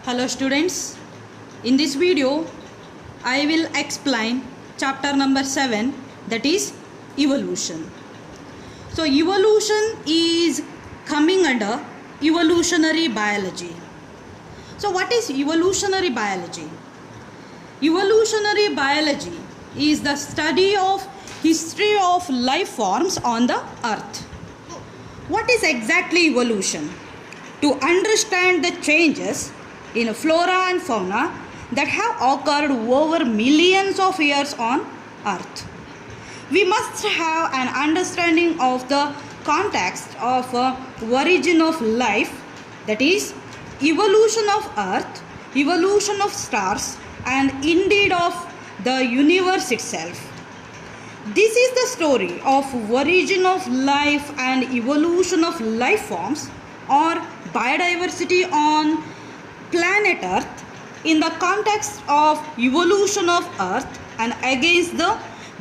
Hello students, in this video I will explain chapter number 7, that is evolution. So evolution is coming under evolutionary biology. So what is evolutionary biology? Evolutionary biology is the study of history of life forms on the earth. What is exactly evolution? To understand the changes in flora and fauna that have occurred over millions of years on earth, we must have an understanding of the context of origin of life, that is evolution of earth, evolution of stars, and indeed of the universe itself. This is the story of origin of life and evolution of life forms or biodiversity on planet Earth in the context of evolution of Earth and against the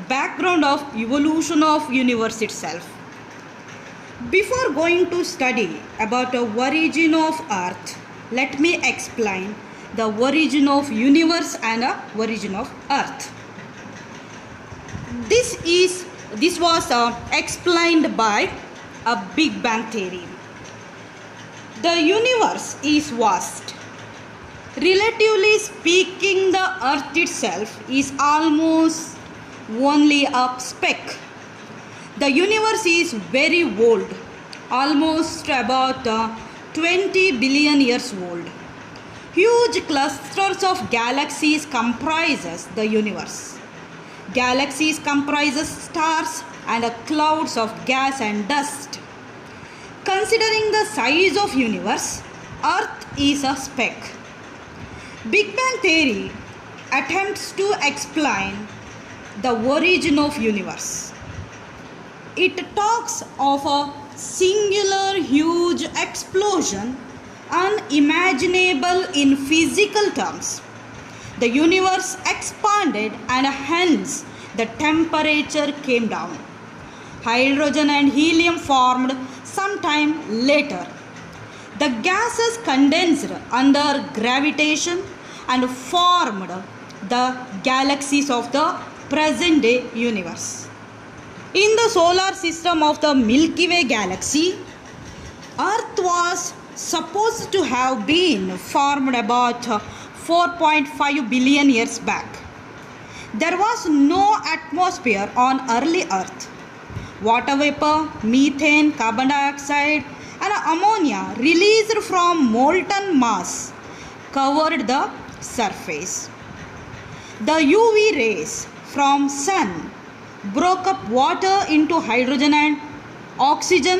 background of evolution of universe itself. Before going to study about the origin of Earth, let me explain the origin of universe and the origin of Earth. This was explained by a Big Bang theory. The universe is vast. Relatively speaking, the earth itself is almost only a speck. The universe is very old, almost about 20 billion years old. Huge clusters of galaxies comprises the universe. Galaxies comprises stars and clouds of gas and dust. Considering the size of universe, earth is a speck. Big Bang theory attempts to explain the origin of universe. It talks of a singular huge explosion unimaginable in physical terms. The universe expanded and hence the temperature came down. Hydrogen and helium formed sometime later. The gases condensed under gravitation and formed the galaxies of the present day universe. In the solar system of the Milky Way galaxy, Earth was supposed to have been formed about 4.5 billion years back. There was no atmosphere on early Earth. Water vapor, methane, carbon dioxide, and ammonia released from molten mass covered the surface. The UV rays from sun broke up water into hydrogen and oxygen,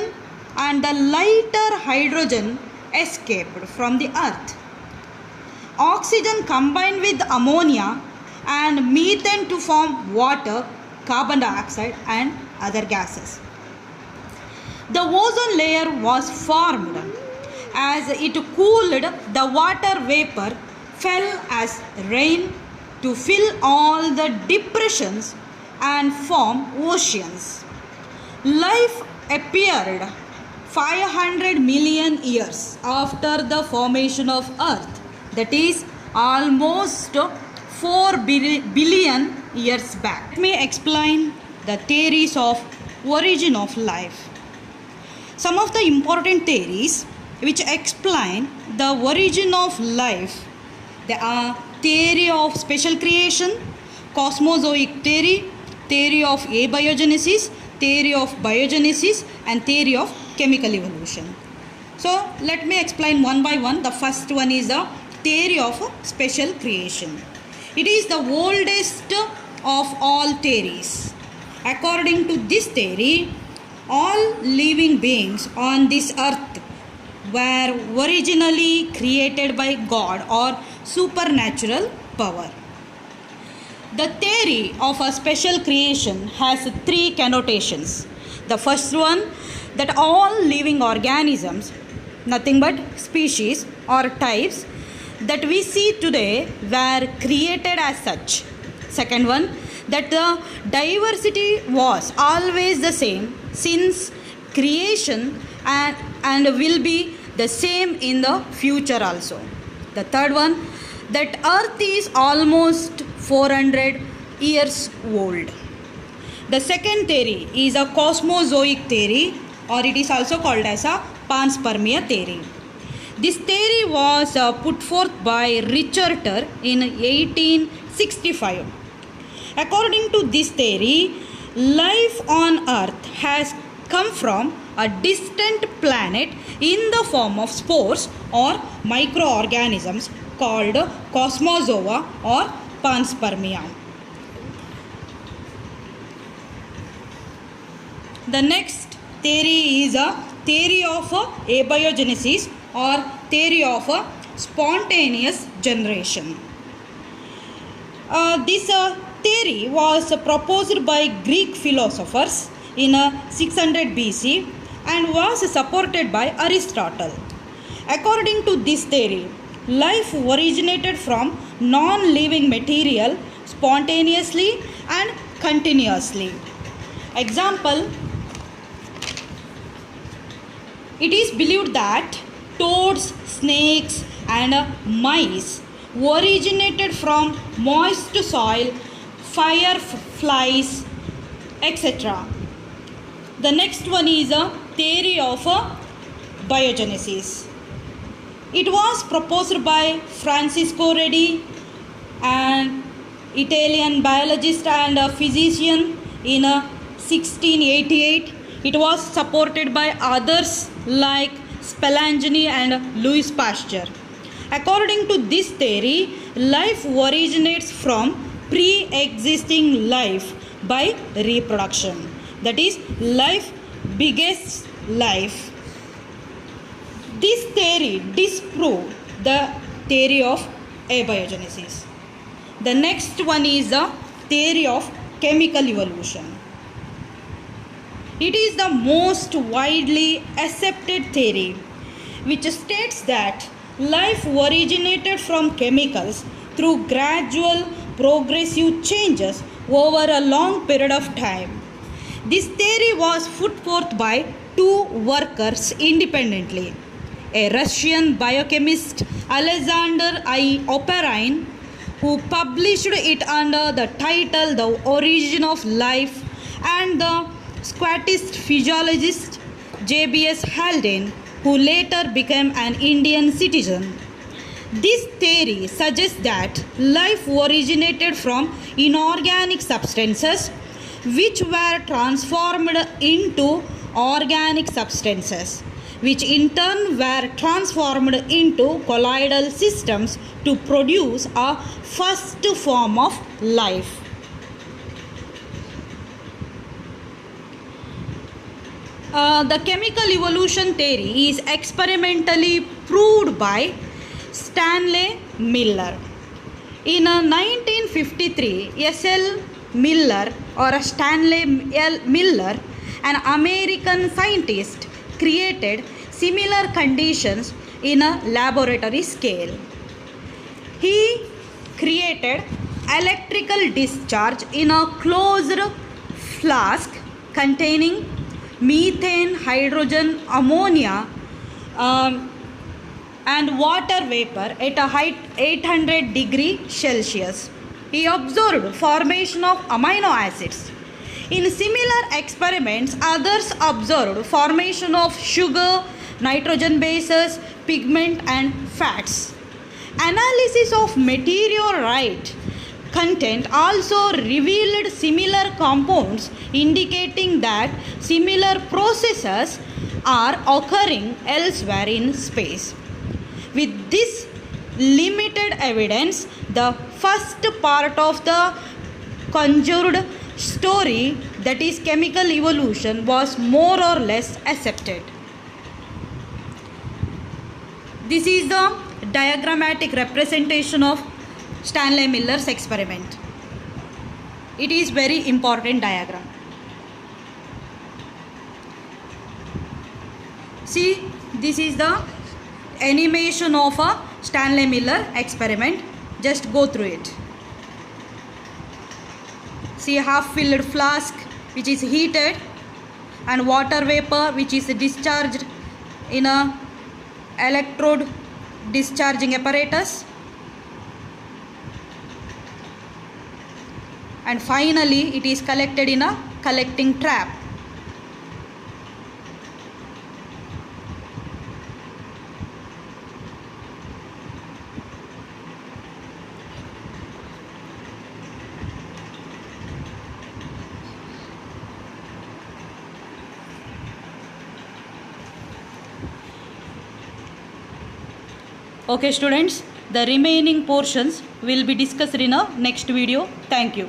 and the lighter hydrogen escaped from the earth. Oxygen combined with ammonia and methane to form water, carbon dioxide, and other gases. The ozone layer was formed. As it cooled, the water vapor fell as rain to fill all the depressions and form oceans. Life appeared 500 million years after the formation of Earth, that is almost 4 billion years back. Let me explain the theories of origin of life. Some of the important theories which explain the origin of life, there are theory of special creation, cosmozoic theory, theory of abiogenesis, theory of biogenesis, and theory of chemical evolution. So let me explain one by one. The first one is the theory of special creation. It is the oldest of all theories. According to this theory, all living beings on this earth were originally created by God or supernatural power. The theory of a special creation has three connotations. The first one, that all living organisms, nothing but species or types that we see today, were created as such. Second one, that the diversity was always the same since creation and will be the same in the future also. The third one, that Earth is almost 400 years old. The second theory is a cosmozoic theory, or it is also called as a panspermia theory. This theory was put forth by Richard in 1865. According to this theory, life on Earth has come from a distant planet in the form of spores or microorganisms called cosmozoa or panspermia. The next theory is a theory of abiogenesis or theory of spontaneous generation. This theory was proposed by Greek philosophers in 600 BC and was supported by Aristotle. According to this theory, life originated from non-living material spontaneously and continuously. Example, it is believed that toads, snakes and mice originated from moist soil, fireflies, etc. The next one is a theory of biogenesis. It was proposed by Francisco Redi, an Italian biologist and physician in 1688. It was supported by others like Spallanzani and Louis Pasteur. According to this theory, life originates from pre-existing life by reproduction. That is, life begets life. This theory disproves the theory of abiogenesis. The next one is the theory of chemical evolution. It is the most widely accepted theory, which states that life originated from chemicals through gradual progressive changes over a long period of time. This theory was put forth by two workers independently, a Russian biochemist Alexander I. Oparin, who published it under the title The Origin of Life, and the Scottish physiologist J.B.S. Haldane, who later became an Indian citizen. This theory suggests that life originated from inorganic substances which were transformed into organic substances, which in turn were transformed into colloidal systems to produce a first form of life. The chemical evolution theory is experimentally proved by Stanley Miller. In 1953, S.L. Miller or Stanley L. Miller, an American scientist, created similar conditions in a laboratory scale. He created electrical discharge in a closed flask containing methane, hydrogen, ammonia, and water vapor at a height 800 degrees Celsius. He observed formation of amino acids. In similar experiments, others observed formation of sugar, nitrogen bases, pigment and fats. Analysis of meteorite content also revealed similar compounds, indicating that similar processes are occurring elsewhere in space. With this limited evidence, the first part of the conjured story, that is chemical evolution, was more or less accepted. This is the diagrammatic representation of Stanley Miller's experiment. It is very important diagram. See, this is the animation of a Stanley Miller experiment. Just go through it. See, half filled flask which is heated and water vapor which is discharged in a electrode discharging apparatus, and finally it is collected in a collecting trap. Okay students, the remaining portions will be discussed in a next video. Thank you.